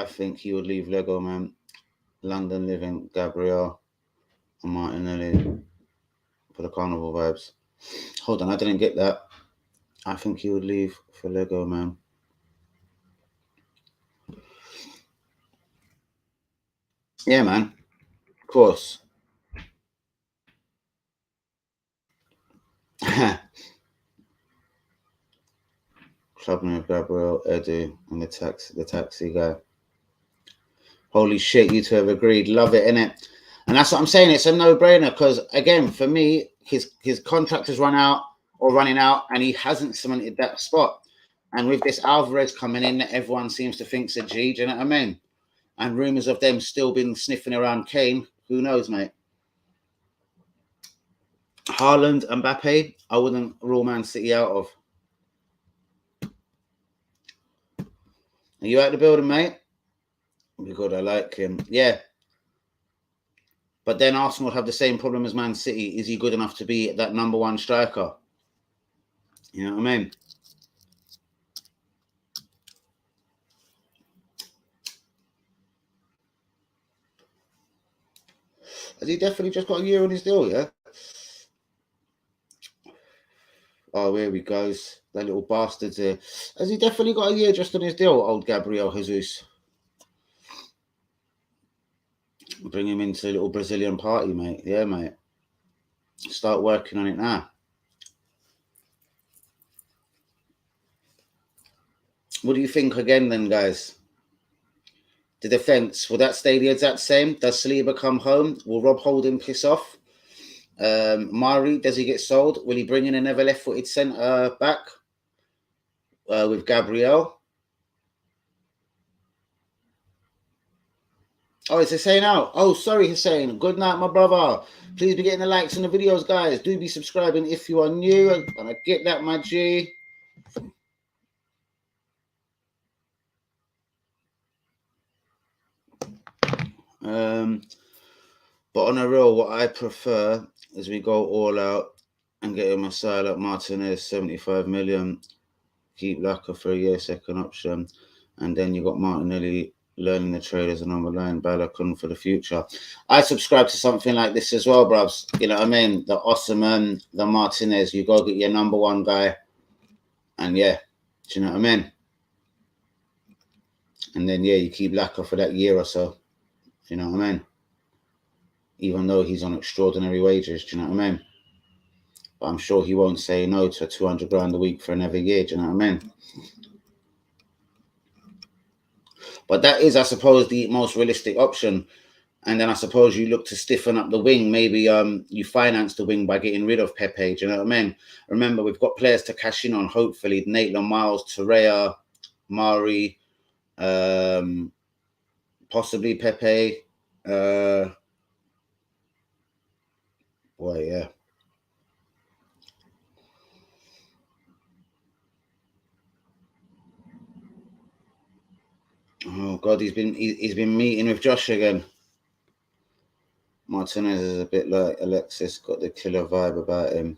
think he would leave Lego, man. London living, Gabriel and Martinelli for the carnival vibes. Hold on, I didn't get that. I think he would leave for Lego, man. Yeah, man. Of course. Club name Gabriel, Edu, and the taxi guy. Holy shit, you two have agreed. Love it, innit? And that's what I'm saying. It's a no-brainer because, again, for me, his contract has run out or running out, and he hasn't cemented that spot. And with this Alvarez coming in, everyone seems to think's a G. Do you know what I mean? And rumours of them still been sniffing around Kane. Who knows, mate? Haaland, Mbappe, I wouldn't rule Man City out of. Are you out the building, mate? Be good. I like him. Yeah. But then Arsenal have the same problem as Man City. Is he good enough to be that number 1 striker? You know what I mean? Has he definitely just got a year on his deal, yeah? Oh, here he goes. That little bastard's here. Has he definitely got a year just on his deal, old Gabriel Jesus? Bring him into a little Brazilian party, mate. Yeah, mate. Start working on it now. What do you think again then, guys? The defence, will that stay the exact same? Does Saliba come home? Will Rob Holding piss off? Mari, does he get sold? Will he bring in another left-footed centre back with Gabriel? Oh, it's Hussein out. Oh, sorry, Hussein. Good night, my brother. Please be getting the likes on the videos, guys. Do be subscribing if you are new. And I get that, my G. But on a real, what I prefer is we go all out and get him a side like Martinez, 75 million. Keep Laka for a year, second option. And then you got Martinelli learning the trade as a number 9, Balakun for the future. I subscribe to something like this as well, bruvs. You know what I mean? The Osman, the Martinez, you go get your number 1 guy. And yeah, do you know what I mean? And then, yeah, you keep Laka for that year or so. You know what I mean? Even though he's on extraordinary wages, do you know what I mean? But I'm sure he won't say no to 200 grand a week for another year, do you know what I mean? But that is, I suppose, the most realistic option. And then I suppose you look to stiffen up the wing. Maybe you finance the wing by getting rid of Pepe, do you know what I mean? Remember, we've got players to cash in on, hopefully. Maitland Miles, Torreira, Mari, possibly Pepe. Boy, yeah. Oh God, he's been meeting with Josh again. Martinez is a bit like Alexis, got the killer vibe about him.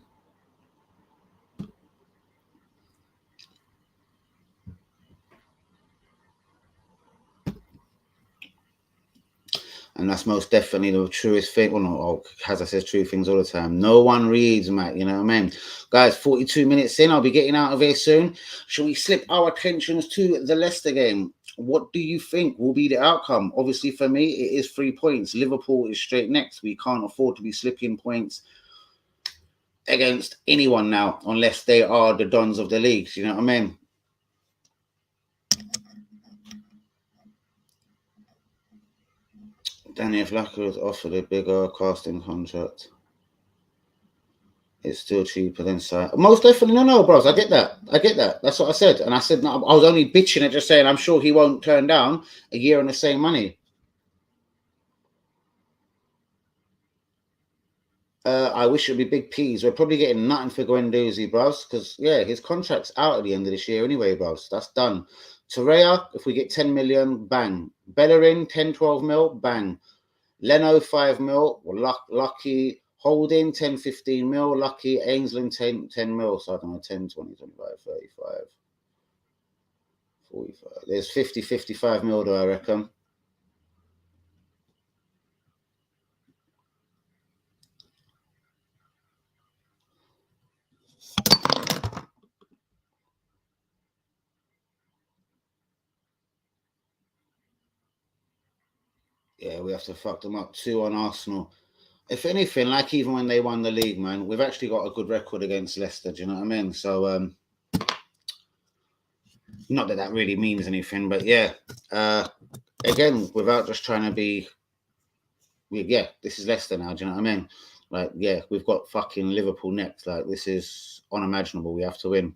And that's most definitely the truest thing. Well, no, as I says, true things all the time. No one reads, mate. You know what I mean? Guys, 42 minutes in. I'll be getting out of here soon. Shall we slip our attentions to the Leicester game? What do you think will be the outcome? Obviously, for me, it is 3 points. Liverpool is straight next. We can't afford to be slipping points against anyone now, unless they are the dons of the league. You know what I mean? Danny, if Laka was offered a bigger casting contract, it's still cheaper than site. Most definitely, no, bros. I get that. That's what I said. And I said, no, I was only bitching at just saying, I'm sure he won't turn down a year on the same money. I wish it would be big P's. We're probably getting nothing for Guendouzi, bros, because, yeah, his contract's out at the end of this year anyway, bros. That's done. Torreira, if we get 10 million, bang. Bellerin, 10, 12 mil, bang. Leno, 5 mil. Lucky. Holding, 10, 15 mil. Lucky. Ainsland, 10 mil. So I don't know, 10, 20, 25, 35, 45. There's 50, 55 mil, do I reckon? Yeah, we have to fuck them up. 2 on Arsenal. If anything, like even when they won the league, man, we've actually got a good record against Leicester. Do you know what I mean? So, not that really means anything, but yeah. Again, without just trying to be, yeah, this is Leicester now. Do you know what I mean? Like, yeah, we've got fucking Liverpool next. Like, this is unimaginable. We have to win.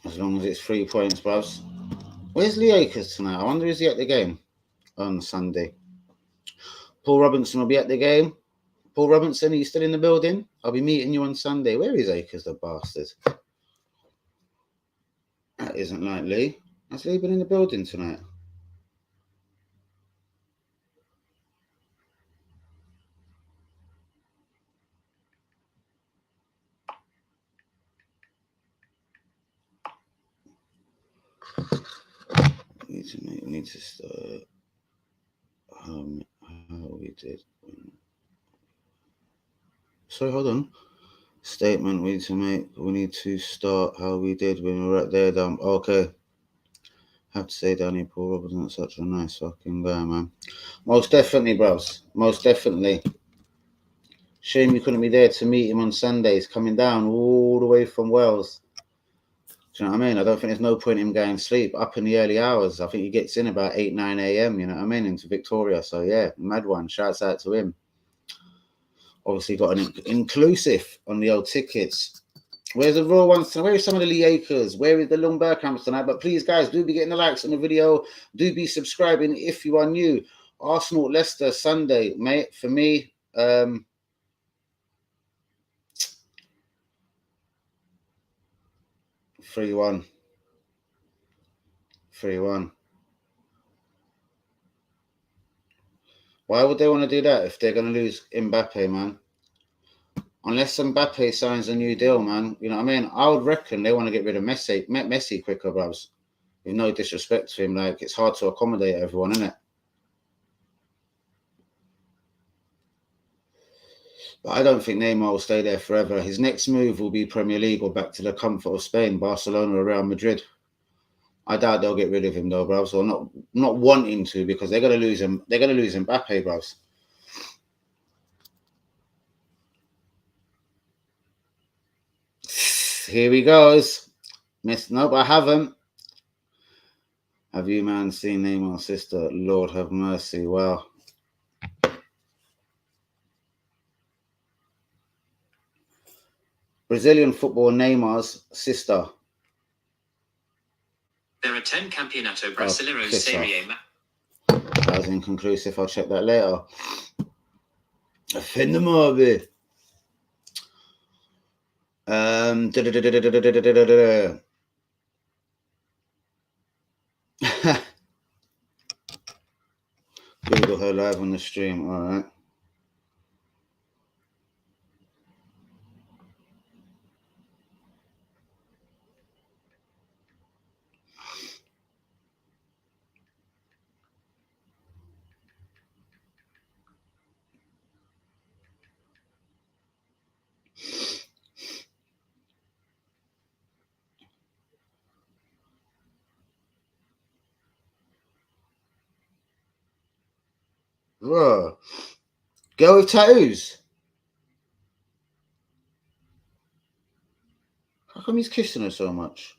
As long as it's 3 points, bros. Where's Lee Akers tonight? I wonder, is he at the game on Sunday? Paul Robinson will be at the game. Paul Robinson, are you still in the building? I'll be meeting you on Sunday. Where is Akers, the bastard? That isn't like Lee. Has Lee been in the building tonight? Need to start how we did. Sorry, hold on. Statement we need to make. We need to start how we did when we were right there. Down. Okay. Have to say, Danny Paul Robinson, such a nice fucking guy, man. Most definitely, bros. Most definitely. Shame you couldn't be there to meet him on Sundays, coming down all the way from Wales. Do you know what I mean? I don't think there's no point in him going to sleep up in the early hours. I think he gets in about 8, 9 a.m., you know what I mean, into Victoria. So, yeah, mad one. Shouts out to him. Obviously got an inclusive on the old tickets. Where's the raw ones tonight? Where is some of the Lee Akers? Where is the Long Burkamps tonight? But please, guys, do be getting the likes on the video. Do be subscribing if you are new. Arsenal, Leicester, Sunday, mate. For me, 3-1. 3-1. Why would they want to do that if they're going to lose Mbappe, man? Unless Mbappe signs a new deal, man. You know what I mean? I would reckon they want to get rid of Messi quicker, bros. With no disrespect to him, like, it's hard to accommodate everyone, isn't it? But I don't think Neymar will stay there forever. His next move will be Premier League or back to the comfort of Spain, Barcelona or Real Madrid. I doubt they'll get rid of him though, bros. Or not wanting to, because they're gonna lose him. They're gonna lose Mbappe, bros. Here he goes. Nope, I haven't. Have you, man, seen Neymar's sister? Lord have mercy. Wow. Brazilian football, Neymar's sister. There are 10 Campeonato Brasileiro Serie A. That was inconclusive. I'll check that later. Offend them all a bit. Google her live on the stream. All right. Bro, girl with tattoos. How come he's kissing her so much?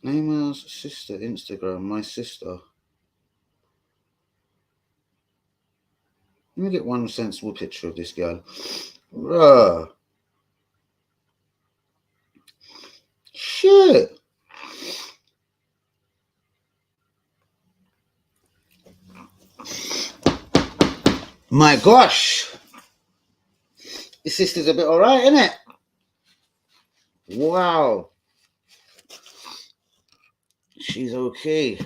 Neymar's sister, Instagram, my sister. Let me get one sensible picture of this girl. Bruh. Shit. My gosh. His sister's a bit alright, isn't it? Wow. She's okay.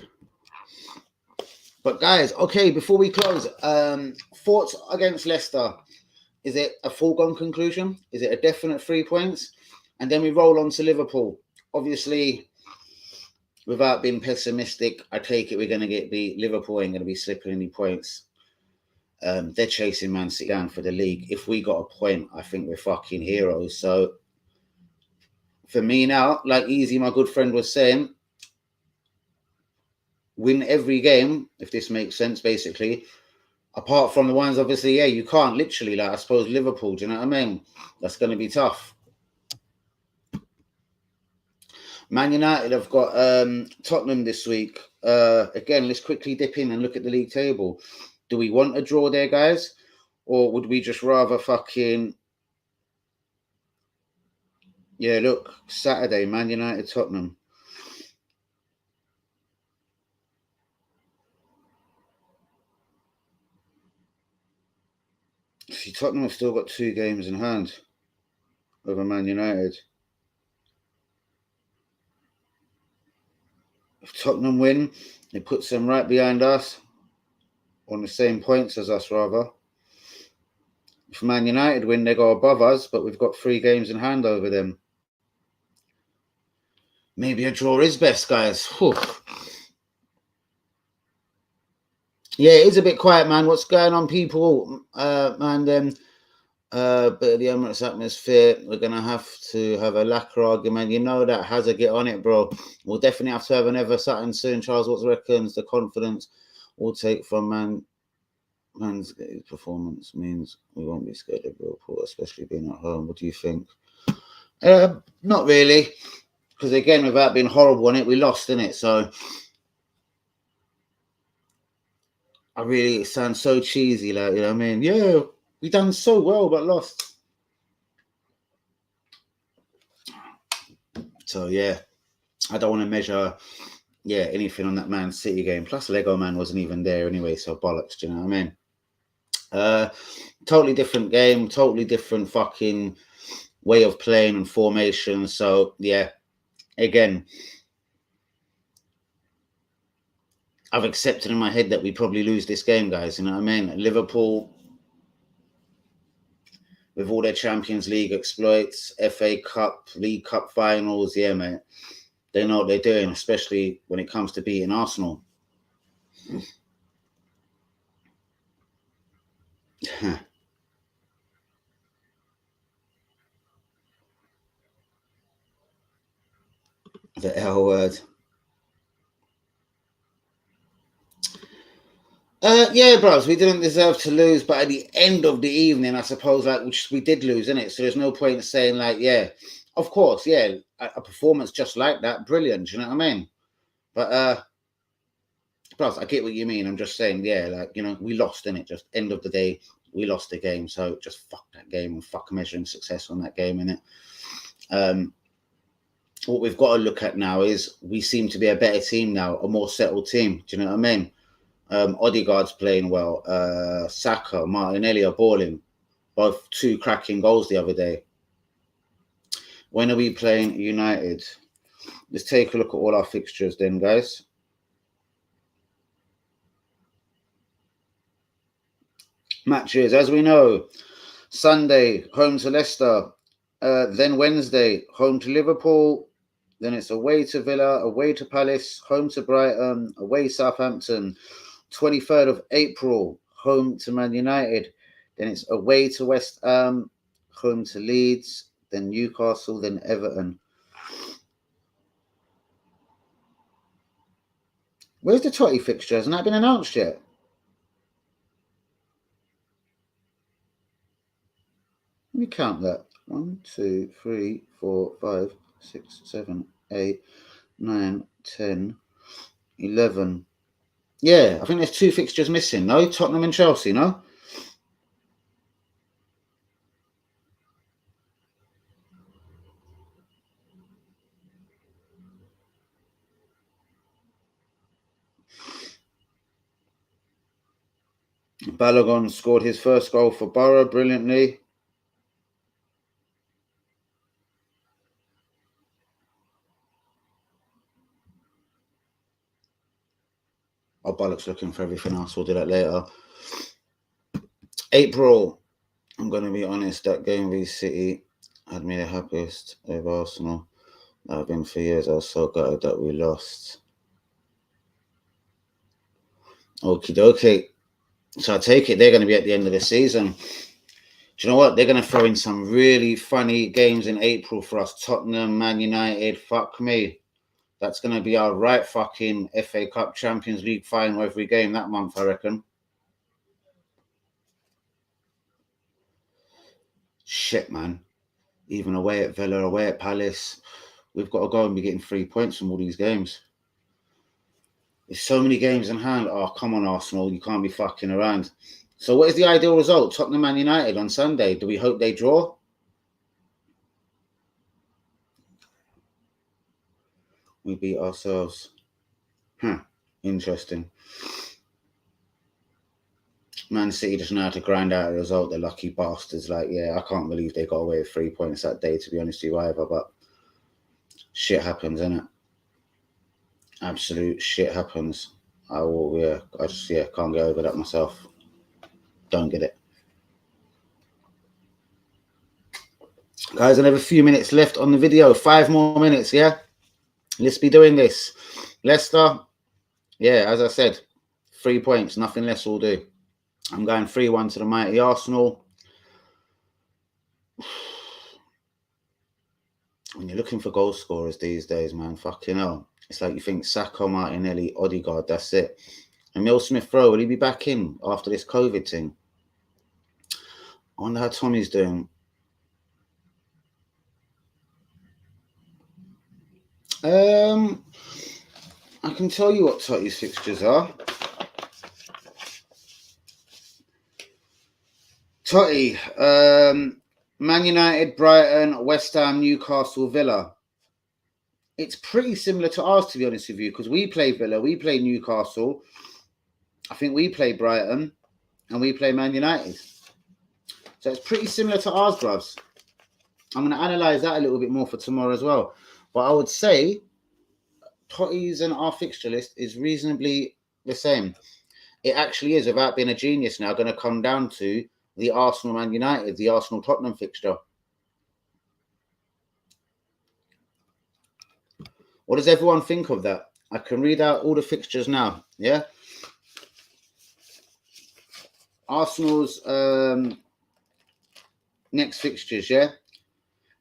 But guys, okay, before we close, thoughts against Leicester. Is it a foregone conclusion? Is it a definite 3 points? And then we roll on to Liverpool. Obviously, without being pessimistic, I take it we're going to get beat. Liverpool ain't going to be slipping any points. They're chasing Man City down for the league. If we got a point, I think we're fucking heroes. So for me now, like Easy, my good friend, was saying, win every game, if this makes sense, basically. Apart from the ones, obviously, yeah, you can't literally, like, I suppose, Liverpool, do you know what I mean? That's going to be tough. Man United have got Tottenham this week. Again, let's quickly dip in and look at the league table. Do we want a draw there, guys? Or would we just rather fucking... Yeah, look, Saturday, Man United, Tottenham. See, Tottenham have still got 2 games in hand over Man United. If Tottenham win, it puts them right behind us, on the same points as us, rather. If Man United win, they go above us, but we've got 3 games in hand over them. Maybe a draw is best, guys. Whew. Yeah, it is a bit quiet, man. What's going on, people? Man, then bit of the Emirates atmosphere. We're gonna have to have a lacquer argument. You know that Hazard, get on it, bro. We'll definitely have to have an Ever Sutton soon. Charles, what reckons the confidence we'll take from Man Man's performance means we won't be scared of Liverpool, especially being at home. What do you think? Not really, because again, without being horrible on it, we lost, innit? So I really, it sounds so cheesy, like, you know what I mean? Yeah, we done so well, but lost. So yeah, I don't want to measure, anything on that Man City game. Plus, Lego Man wasn't even there anyway, so bollocks. Do you know what I mean? Totally different game, totally different fucking way of playing and formation. So yeah, again, I've accepted in my head that we probably lose this game, guys. You know what I mean? Liverpool, with all their Champions League exploits, FA Cup, League Cup finals, yeah, mate. They know what they're doing, especially when it comes to beating Arsenal. The L word. Yeah, bros, we didn't deserve to lose, but at the end of the evening, I suppose, like, we did lose, innit? So there's no point in saying, like, yeah, of course, yeah, a performance just like that, brilliant, you know what I mean? But, bros, I get what you mean. I'm just saying, yeah, like, you know, we lost, innit? Just end of the day, we lost the game, so just fuck that game and fuck measuring success on that game, innit? What we've got to look at now is we seem to be a better team now, a more settled team. Do you know what I mean? Odegaard's playing well. Saka, Martinelli are balling. Both 2 cracking goals the other day. When are we playing United? Let's take a look at all our fixtures then, guys. Matches, as we know, Sunday, home to Leicester. Then Wednesday, home to Liverpool. Then it's away to Villa, away to Palace, home to Brighton, away Southampton. 23rd of April, home to Man United. Then it's away to West Ham, home to Leeds, then Newcastle, then Everton. Where's the Totty fixture? Hasn't that been announced yet? Let me count that. 1, 2, 3, 4, 5, 6, 7, 8, 9, 10, 11. Yeah, I think there's 2 fixtures missing, no? Tottenham and Chelsea, no? Balogun scored his first goal for Borough brilliantly. Oh, bollocks, looking for everything else. We'll do that later. April, I'm going to be honest, that game v City had me the happiest of Arsenal. I've been for years. I was so gutted that we lost. Okie dokie. So I take it they're going to be at the end of the season. Do you know what? They're going to throw in some really funny games in April for us. Tottenham, Man United, fuck me. That's going to be our right fucking FA Cup Champions League final every game that month, I reckon. Shit, man. Even away at Villa, away at Palace, we've got to go and be getting 3 points from all these games. There's so many games in hand. Oh, come on, Arsenal. You can't be fucking around. So what is the ideal result? Tottenham Man United on Sunday. Do we hope they draw? We beat ourselves. Interesting. Man City just know how to grind out a result. They're lucky bastards. Like, yeah, I can't believe they got away with 3 points that day, to be honest with you, either. But shit happens, innit? Absolute shit happens. I just can't get over that myself. Don't get it. Guys, I have a few minutes left on the video. 5 more minutes, yeah? Let's be doing this. Leicester, yeah, as I said, 3 points. Nothing less will do. I'm going 3-1 to the mighty Arsenal. When you're looking for goal scorers these days, man, fucking hell. It's like you think Saka, Martinelli, Odegaard, that's it. Emil Smith-Rowe, will he be back in after this COVID thing? I wonder how Tommy's doing. I can tell you what Totty's fixtures are. Totty, Man United, Brighton, West Ham, Newcastle, Villa. It's pretty similar to ours, to be honest with you, because we play Villa, we play Newcastle, I think we play Brighton, and we play Man United. So it's pretty similar to ours, bruvs. I'm going to analyse that a little bit more for tomorrow as well. But I would say Totty's and our fixture list is reasonably the same. It actually is, without being a genius now, going to come down to the Arsenal Man United, the Arsenal Tottenham fixture. What does everyone think of that? I can read out all the fixtures now, yeah? Arsenal's next fixtures, yeah?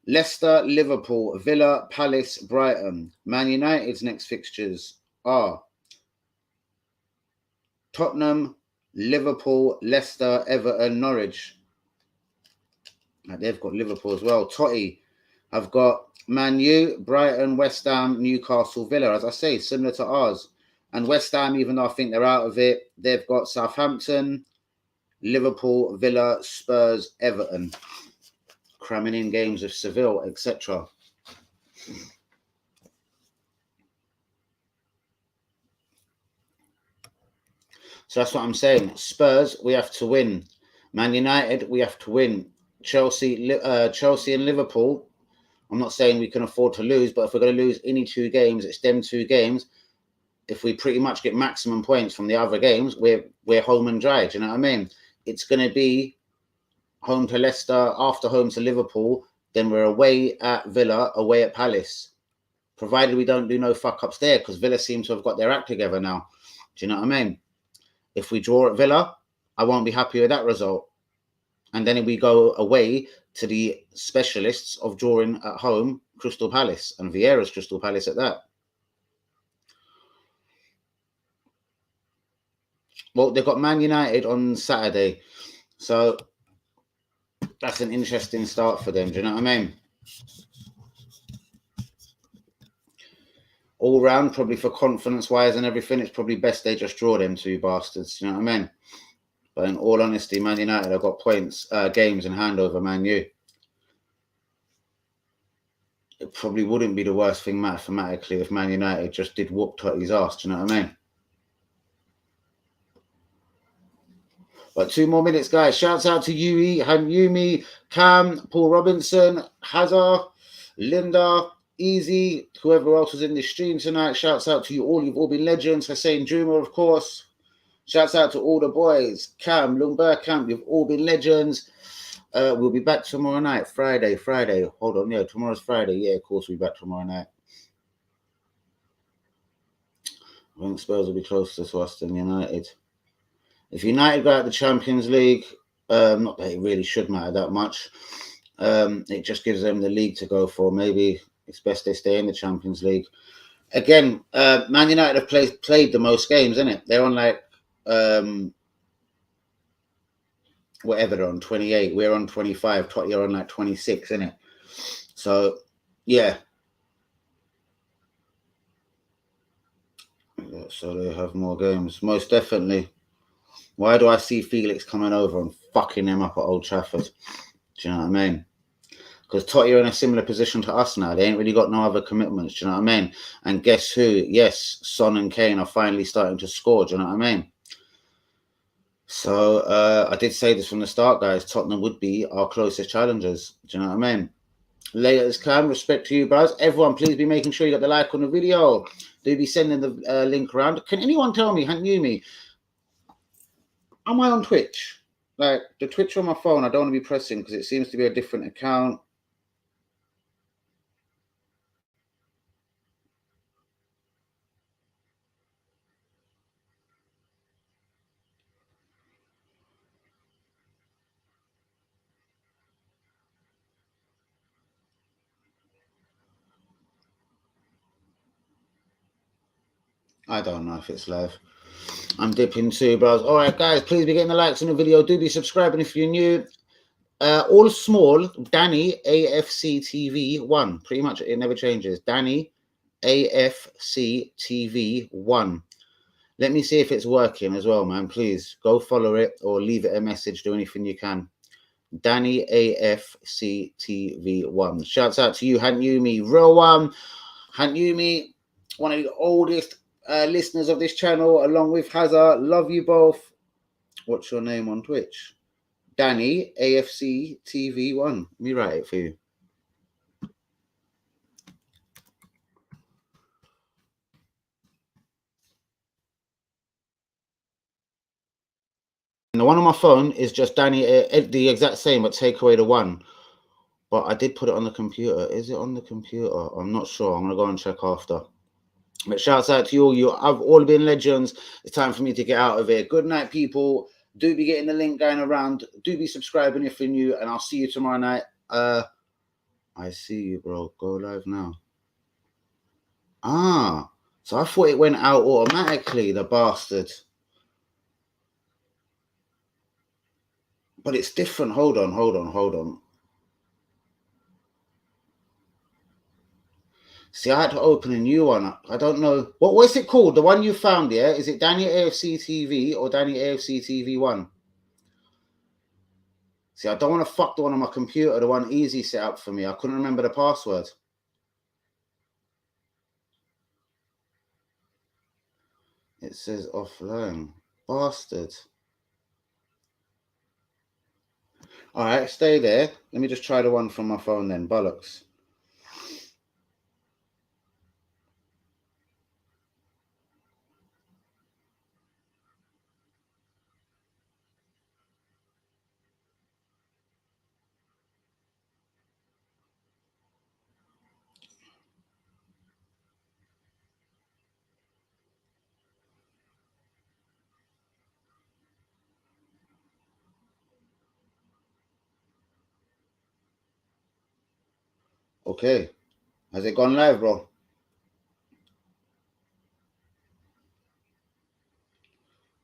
Leicester, Liverpool, Villa, Palace, Brighton. Man United's next fixtures are Tottenham, Liverpool, Leicester, Everton, Norwich. Now, they've got Liverpool as well. Totty have got Man U, Brighton, West Ham, Newcastle, Villa. As I say, similar to ours. And West Ham, even though I think they're out of it, they've got Southampton, Liverpool, Villa, Spurs, Everton. Cramming in games of Seville, etc. So that's what I'm saying. Spurs, we have to win. Man United, we have to win. Chelsea and Liverpool, I'm not saying we can afford to lose, but if we're going to lose any two games, it's them two games. If we pretty much get maximum points from the other games, we're home and dry. Do you know what I mean? It's going to be home to Leicester, after home to Liverpool, then we're away at Villa, away at Palace. Provided we don't do no fuck-ups there, because Villa seem to have got their act together now. Do you know what I mean? If we draw at Villa, I won't be happy with that result. And then we go away to the specialists of drawing at home, Crystal Palace, and Vieira's Crystal Palace at that. Well, they've got Man United on Saturday. So that's an interesting start for them. Do you know what I mean? All round, probably for confidence-wise and everything, it's probably best they just draw them two bastards. You know what I mean? But in all honesty, Man United have got points, games in hand over Man U. It probably wouldn't be the worst thing mathematically if Man United just did whoop Totty's ass. Do you know what I mean? But 2 more minutes, guys. Shouts out to Yui, Yumi, Cam, Paul Robinson, Hazard, Linda, Easy, whoever else was in the stream tonight. Shouts out to you all. You've all been legends. Hussein Juma, of course. Shouts out to all the boys. Cam, Lumber Camp, you've all been legends. We'll be back tomorrow night, Friday. Hold on, yeah, tomorrow's Friday. Yeah, of course, we'll be back tomorrow night. I think Spurs will be closer to us than United. If United go out the Champions League, not that it really should matter that much. It just gives them the league to go for. Maybe it's best they stay in the Champions League. Again, Man United have played the most games, isn't it? They're on like whatever they're on, 28. We're on 25. Tottenham are on like 26, isn't it? So, yeah. So they have more games. Most definitely. Why do I see Felix coming over and fucking him up at Old Trafford? Do you know what I mean? Because Totty are in a similar position to us now. They ain't really got no other commitments. Do you know what I mean? And guess who? Yes, Son and Kane are finally starting to score. Do you know what I mean? So I did say this from the start, guys. Tottenham would be our closest challengers. Do you know what I mean? Laters Cam, respect to you, guys. Everyone, please be making sure you got the like on the video. Do be sending the link around. Can anyone tell me, Yumi, am I on Twitch? Like, the Twitch on my phone, I don't want to be pressing because it seems to be a different account. I don't know if it's live. I'm dipping too, bros. All right, guys, please be getting the likes on the video. Do be subscribing if you're new. All small, Danny AFC TV 1. Pretty much it never changes. Danny AFC TV 1. Let me see if it's working as well, man. Please go follow it or leave it a message. Do anything you can. Danny AFC TV 1. Shouts out to you, Hanyumi. Real Hanyumi, one of the oldest listeners of this channel, along with Hazard. Love you both. What's your name on Twitch? Danny AFC TV 1. Let me write it for you. And the one on my phone is just Danny, the exact same, but take away the 1. But I did put it on the computer. Is it on the computer? I'm not sure. I'm going to go and check after. But shouts out to you all. You have all been legends. It's time for me to get out of here. Good night, people. Do be getting the link going around. Do be subscribing if you're new. And I'll see you tomorrow night. I see you, bro. Go live now. Ah. So I thought it went out automatically, the bastard. But it's different. Hold on. See, I had to open a new one. I don't know. What's it called? The one you found, yeah? Is it Danny AFC TV or Danny AFC TV 1? See, I don't want to fuck the one on my computer, the one easy set up for me. I couldn't remember the password. It says offline. Bastard. All right, stay there. Let me just try the one from my phone then. Bollocks. Okay. Has it gone live, bro?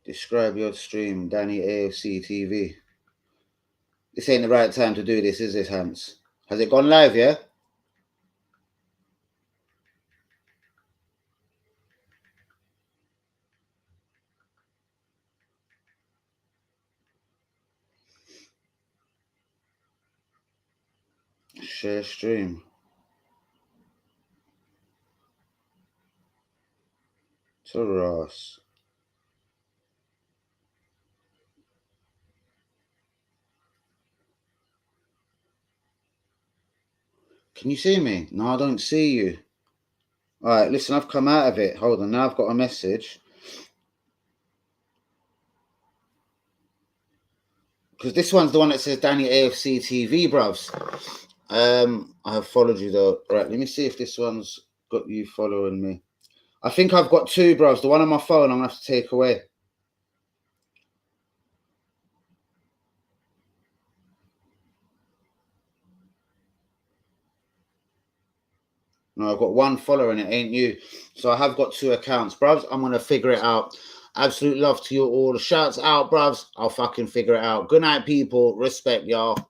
Describe your stream, Danny AFC TV. This ain't the right time to do this, is it, Hans? Has it gone live, yeah? Share stream. Taras. Can you see me? No, I don't see you. All right, listen, I've come out of it. Hold on, now I've got a message. Because this one's the one that says Danny AFC TV, bruvs. I have followed you, though. Right, let me see if this one's got you following me. I think I've got 2, bruvs. The one on my phone I'm going to have to take away. No, I've got 1 follower and it ain't you. So I have got 2 accounts, bruvs. I'm going to figure it out. Absolute love to you all. Shouts out, bruvs. I'll fucking figure it out. Good night, people. Respect, y'all.